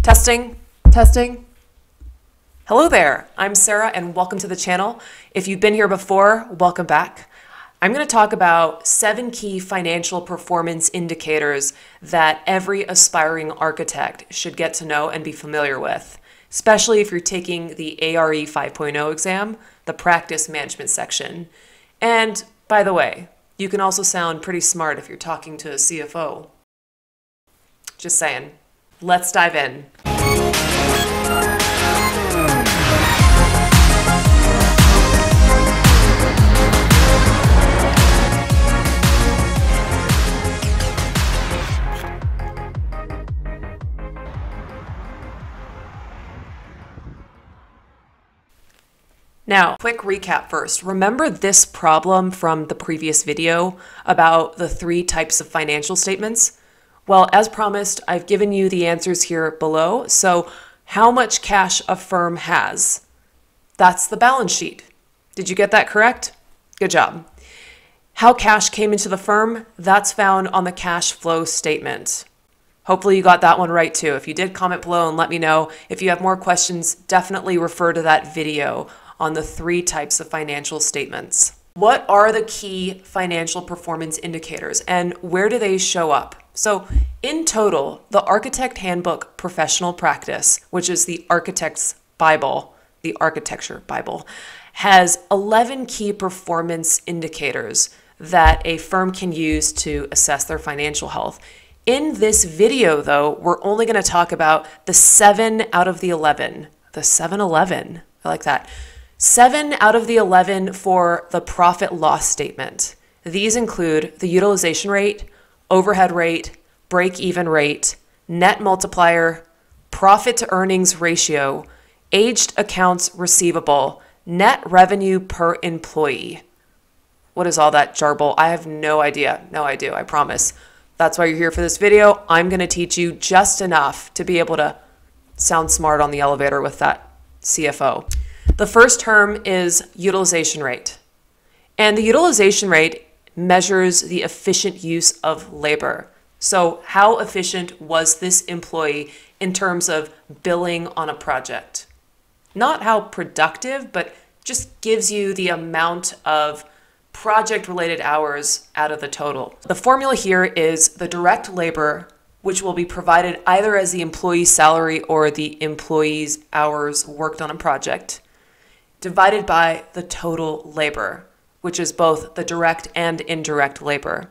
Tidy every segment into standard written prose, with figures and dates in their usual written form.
Testing, testing. Hello there, I'm Sarah and welcome to the channel. If you've been here before, welcome back. I'm going to talk about 7 key financial performance indicators that every aspiring architect should get to know and be familiar with, especially if you're taking the ARE 5.0 exam, the practice management section. And by the way, you can also sound pretty smart if you're talking to a CFO. Just saying. Let's dive in. Now, quick recap first. Remember this problem from the previous video about the 3 types of financial statements? Well, as promised, I've given you the answers here below. So how much cash a firm has? That's the balance sheet. Did you get that correct? Good job. How cash came into the firm? That's found on the cash flow statement. Hopefully you got that one right too. If you did, comment below and let me know. If you have more questions, definitely refer to that video on the 3 types of financial statements. What are the key financial performance indicators and where do they show up? So in total, the Architect Handbook Professional Practice, which is the Architect's Bible, the Architecture Bible, has 11 key performance indicators that a firm can use to assess their financial health. In this video, though, we're only going to talk about the 7 out of the 11. The 7-11. I like that. 7 out of the 11 for the profit loss statement. These include the utilization rate, overhead rate, break-even rate, net multiplier, profit to earnings ratio, aged accounts receivable, net revenue per employee. What is all that jarble? I have no idea. No, I do, I promise. That's why you're here for this video. I'm going to teach you just enough to be able to sound smart on the elevator with that CFO. The first term is utilization rate. And the utilization rate measures the efficient use of labor. So how efficient was this employee in terms of billing on a project? Not how productive, but just gives you the amount of project-related hours out of the total. The formula here is the direct labor, which will be provided either as the employee's salary or the employee's hours worked on a project, divided by the total labor, which is both the direct and indirect labor.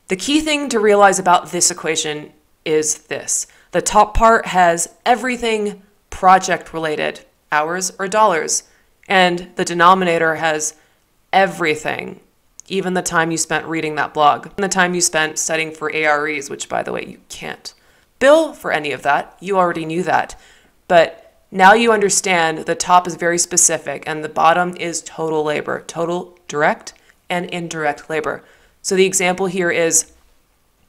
The key thing to realize about this equation is this. The top part has everything project-related, hours or dollars, and the denominator has everything, even the time you spent reading that blog, and the time you spent studying for AREs, which, by the way, you can't bill for any of that. You already knew that. But now you understand the top is very specific and the bottom is total labor, total direct and indirect labor. So the example here is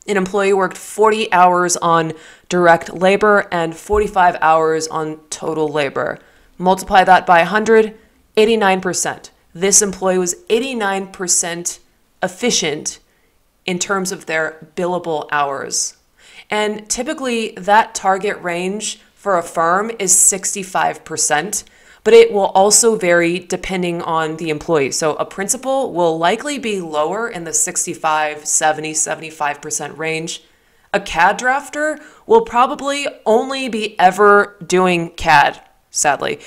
an employee worked 40 hours on direct labor and 45 hours on total labor. Multiply that by 100, 89%. This employee was 89% efficient in terms of their billable hours. And typically that target range for a firm is 65%, but it will also vary depending on the employee. So a principal will likely be lower in the 65, 70, 75% range. A CAD drafter will probably only be ever doing CAD, sadly.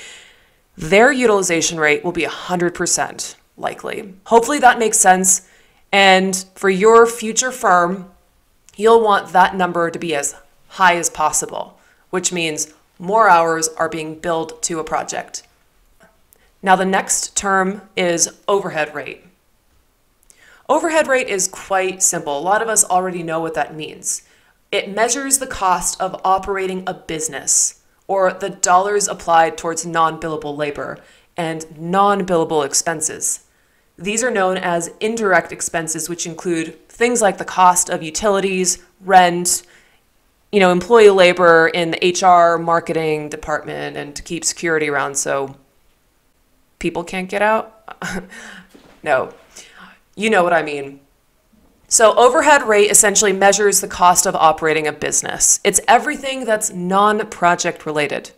Their utilization rate will be 100% likely. Hopefully that makes sense. And for your future firm, you'll want that number to be as high as possible, which means more hours are being billed to a project. Now the next term is overhead rate. Overhead rate is quite simple. A lot of us already know what that means. It measures the cost of operating a business, or the dollars applied towards non-billable labor and non-billable expenses. These are known as indirect expenses, which include things like the cost of utilities, rent, employee labor in the HR marketing department and to keep security around so people can't get out. No, you know what I mean. So overhead rate essentially measures the cost of operating a business. It's everything that's non-project related.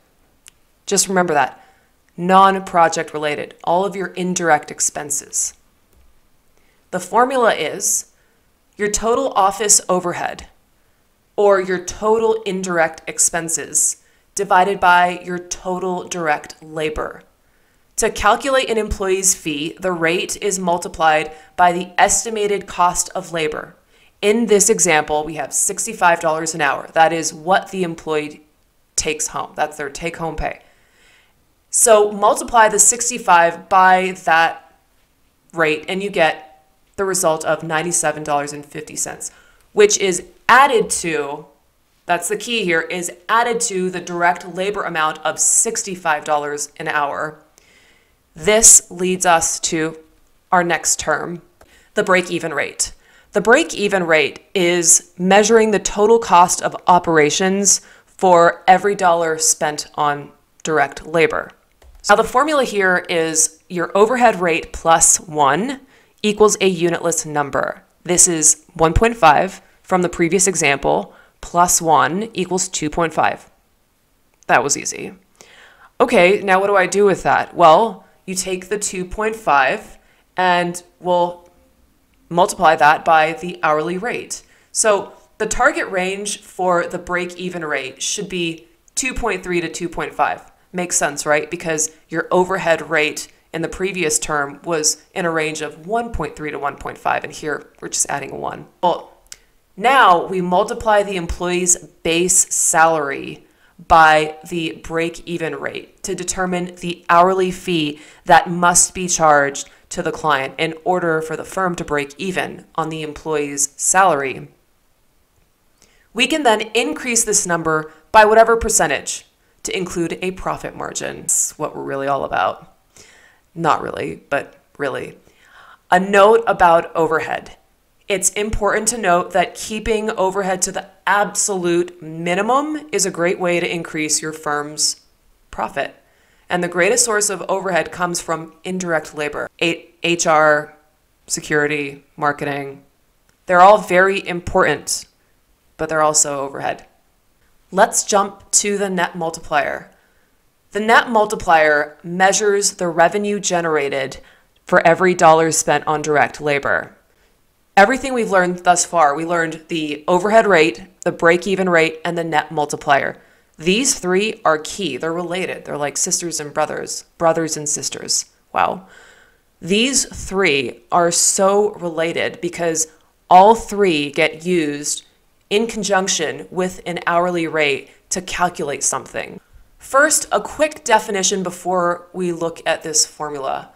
Just remember that. Non-project related. All of your indirect expenses. The formula is your total office overhead, or your total indirect expenses, divided by your total direct labor. To calculate an employee's fee, the rate is multiplied by the estimated cost of labor. In this example, we have $65 an hour. That is what the employee takes home. That's their take-home pay. So multiply the 65 by that rate, and you get the result of $97.50, which is added to, that's the key here, is added to the direct labor amount of $65 an hour. This leads us to our next term, the break-even rate. The break-even rate is measuring the total cost of operations for every dollar spent on direct labor. Now the formula here is your overhead rate plus 1 equals a unitless number. This is 1.5 from the previous example, plus 1 equals 2.5. That was easy. Okay, now what do I do with that? Well, you take the 2.5 and we'll multiply that by the hourly rate. So the target range for the break-even rate should be 2.3 to 2.5. Makes sense, right? Because your overhead rate in the previous term was in a range of 1.3 to 1.5, and here we're just adding 1. Well, now we multiply the employee's base salary by the break-even rate to determine the hourly fee that must be charged to the client in order for the firm to break even on the employee's salary. We can then increase this number by whatever percentage to include a profit margin. That's what we're really all about. Not really, but really. A note about overhead. It's important to note that keeping overhead to the absolute minimum is a great way to increase your firm's profit. And the greatest source of overhead comes from indirect labor. HR, security, marketing. They're all very important, but they're also overhead. Let's jump to the net multiplier. The net multiplier measures the revenue generated for every dollar spent on direct labor. Everything we've learned thus far, we learned the overhead rate, the break-even rate, and the net multiplier. These three are key. They're related. They're like sisters and brothers, brothers and sisters. Wow. These three are so related because all three get used in conjunction with an hourly rate to calculate something. First, a quick definition before we look at this formula.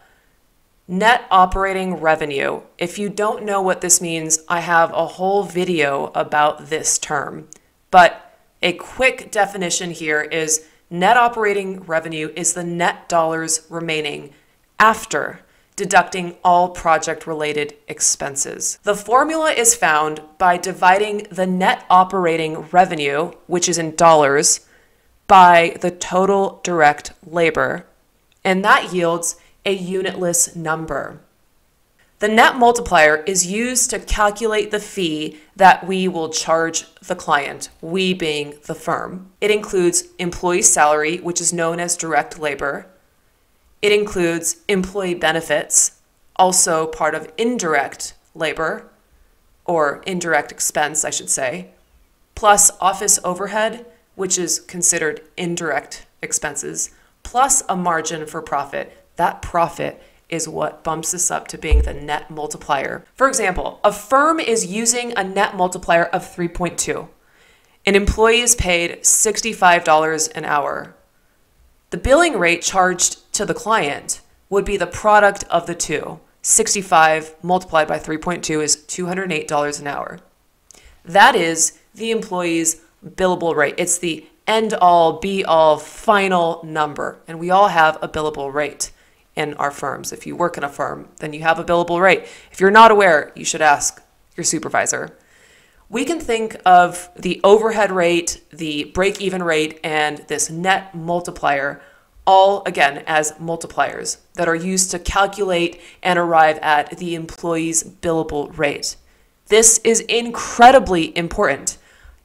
Net operating revenue. If you don't know what this means, I have a whole video about this term. But a quick definition here is net operating revenue is the net dollars remaining after deducting all project-related expenses. The formula is found by dividing the net operating revenue, which is in dollars, by the total direct labor, and that yields a unitless number. The net multiplier is used to calculate the fee that we will charge the client, we being the firm. It includes employee salary, which is known as direct labor. It includes employee benefits, also part of indirect labor, or indirect expense, I should say, plus office overhead, which is considered indirect expenses, plus a margin for profit. That profit is what bumps this up to being the net multiplier. For example, a firm is using a net multiplier of 3.2. An employee is paid $65 an hour. The billing rate charged to the client would be the product of the two. 65 multiplied by 3.2 is $208 an hour. That is the employee's billable rate. It's the end-all, be-all, final number. And we all have a billable rate in our firms. If you work in a firm, then you have a billable rate. If you're not aware, you should ask your supervisor. We can think of the overhead rate, the break-even rate, and this net multiplier all, again, as multipliers that are used to calculate and arrive at the employee's billable rate. This is incredibly important.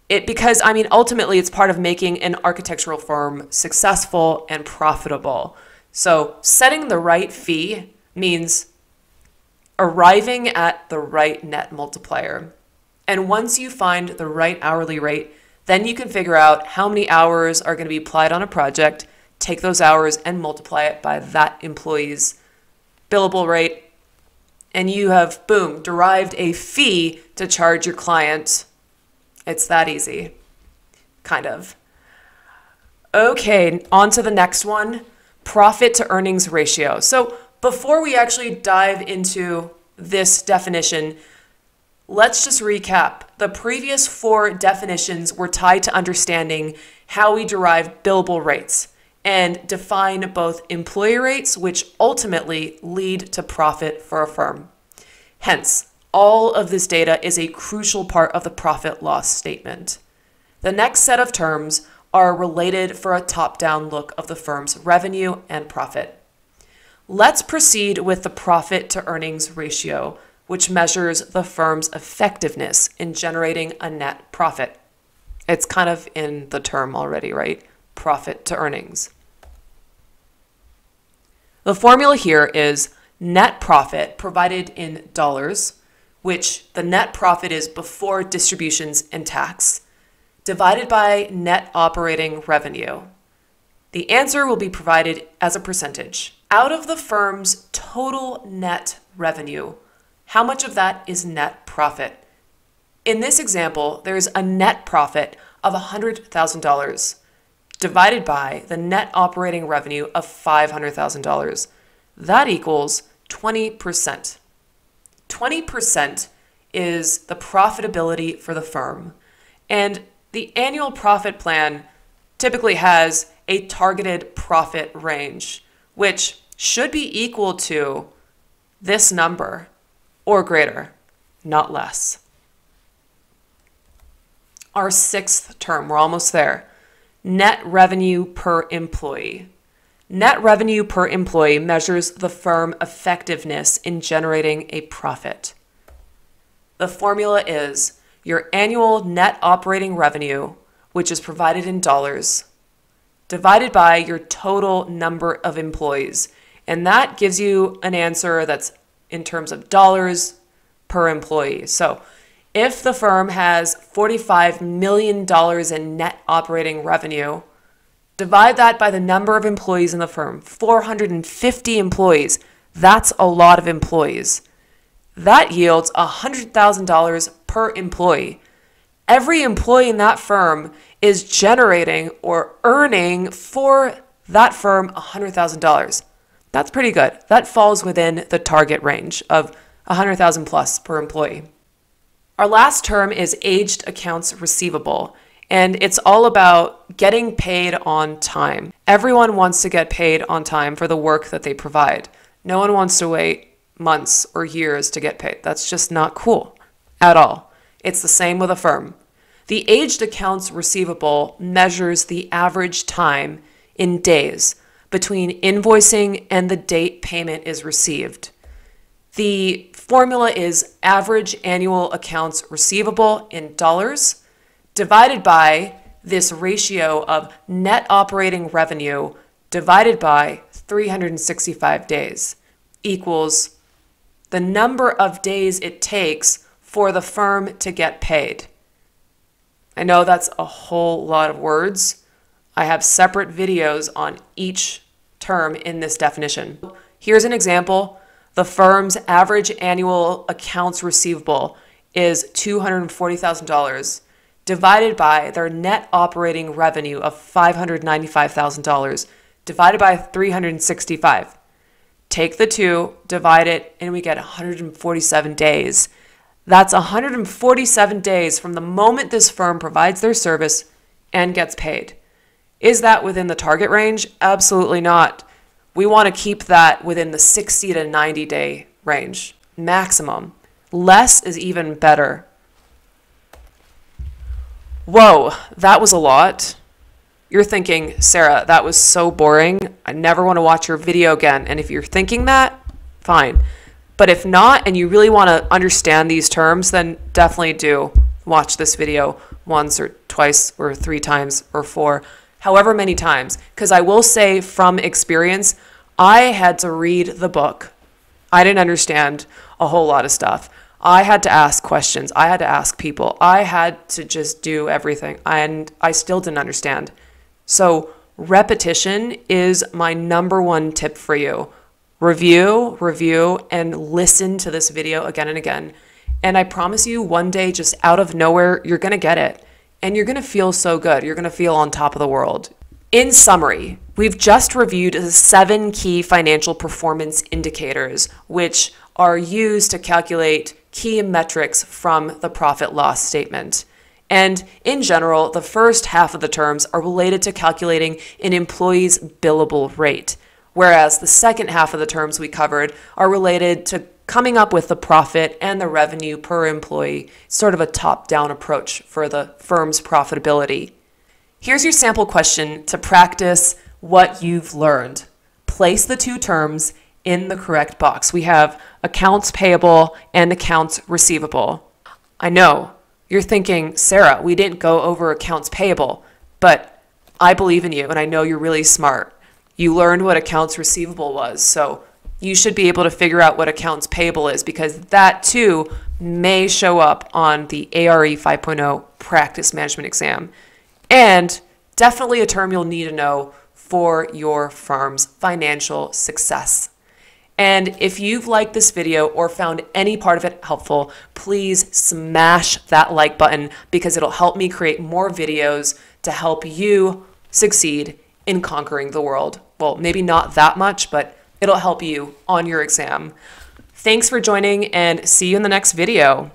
Because I mean, ultimately, it's part of making an architectural firm successful and profitable. So setting the right fee means arriving at the right net multiplier. And once you find the right hourly rate, then you can figure out how many hours are going to be applied on a project, take those hours and multiply it by that employee's billable rate, and you have, boom, derived a fee to charge your client. It's that easy, kind of. Okay, on to the next one, profit to earnings ratio. So before we actually dive into this definition, let's just recap. The previous 4 definitions were tied to understanding how we derive billable rates and define both employee rates, which ultimately lead to profit for a firm. Hence, all of this data is a crucial part of the profit loss statement. The next set of terms are related for a top-down look of the firm's revenue and profit. Let's proceed with the profit to earnings ratio, which measures the firm's effectiveness in generating a net profit. It's kind of in the term already, right? Profit to earnings. The formula here is net profit provided in dollars, which the net profit is before distributions and tax, divided by net operating revenue. The answer will be provided as a percentage. Out of the firm's total net revenue, how much of that is net profit? In this example, there's a net profit of $100,000 divided by the net operating revenue of $500,000. That equals 20%. 20% is the profitability for the firm. And the annual profit plan typically has a targeted profit range, which should be equal to this number or greater, not less. Our 6th term, we're almost there. Net revenue per employee. Net revenue per employee measures the firm effectiveness in generating a profit. The formula is your annual net operating revenue, which is provided in dollars, divided by your total number of employees. And that gives you an answer that's in terms of dollars per employee. So if the firm has $45 million in net operating revenue, divide that by the number of employees in the firm, 450 employees. That's a lot of employees. That yields $100,000 per employee. Every employee in that firm is generating or earning for that firm $100,000. That's pretty good. That falls within the target range of $100,000 plus per employee. Our last term is aged accounts receivable, and it's all about getting paid on time. Everyone wants to get paid on time for the work that they provide. No one wants to wait months or years to get paid. That's just not cool at all. It's the same with a firm. The aged accounts receivable measures the average time in days between invoicing and the date payment is received. The formula is average annual accounts receivable in dollars divided by this ratio of net operating revenue divided by 365 days equals the number of days it takes for the firm to get paid. I know that's a whole lot of words. I have separate videos on each term in this definition. Here's an example. The firm's average annual accounts receivable is $240,000 divided by their net operating revenue of $595,000 divided by 365. Take the 2, divide it, and we get 147 days. That's 147 days from the moment this firm provides their service and gets paid. Is that within the target range? Absolutely not. We want to keep that within the 60 to 90 day range, maximum. Less is even better. Whoa, that was a lot. You're thinking, Sarah, that was so boring. I never want to watch your video again. And if you're thinking that, fine. But if not, and you really want to understand these terms, then definitely do watch this video once or twice or 3 times or 4, however many times. Because I will say from experience, I had to read the book. I didn't understand a whole lot of stuff. I had to ask questions. I had to ask people. I had to just do everything. And I still didn't understand. So repetition is my number 1 tip for you. Review, and listen to this video again and again. And I promise you, one day, just out of nowhere, you're going to get it. And you're going to feel so good. You're going to feel on top of the world. In summary, we've just reviewed the 7 key financial performance indicators, which are used to calculate key metrics from the profit loss statement. And in general, the first half of the terms are related to calculating an employee's billable rate, whereas the second half of the terms we covered are related to coming up with the profit and the revenue per employee, sort of a top-down approach for the firm's profitability. Here's your sample question to practice what you've learned. Place the 2 terms in the correct box. We have accounts payable and accounts receivable. I know you're thinking, Sarah, we didn't go over accounts payable, but I believe in you and I know you're really smart. You learned what accounts receivable was, so you should be able to figure out what accounts payable is, because that too may show up on the ARE 5.0 practice management exam. And definitely a term you'll need to know for your firm's financial success. And if you've liked this video or found any part of it helpful, please smash that like button, because it'll help me create more videos to help you succeed in conquering the world. Well, maybe not that much, but it'll help you on your exam. Thanks for joining, and see you in the next video.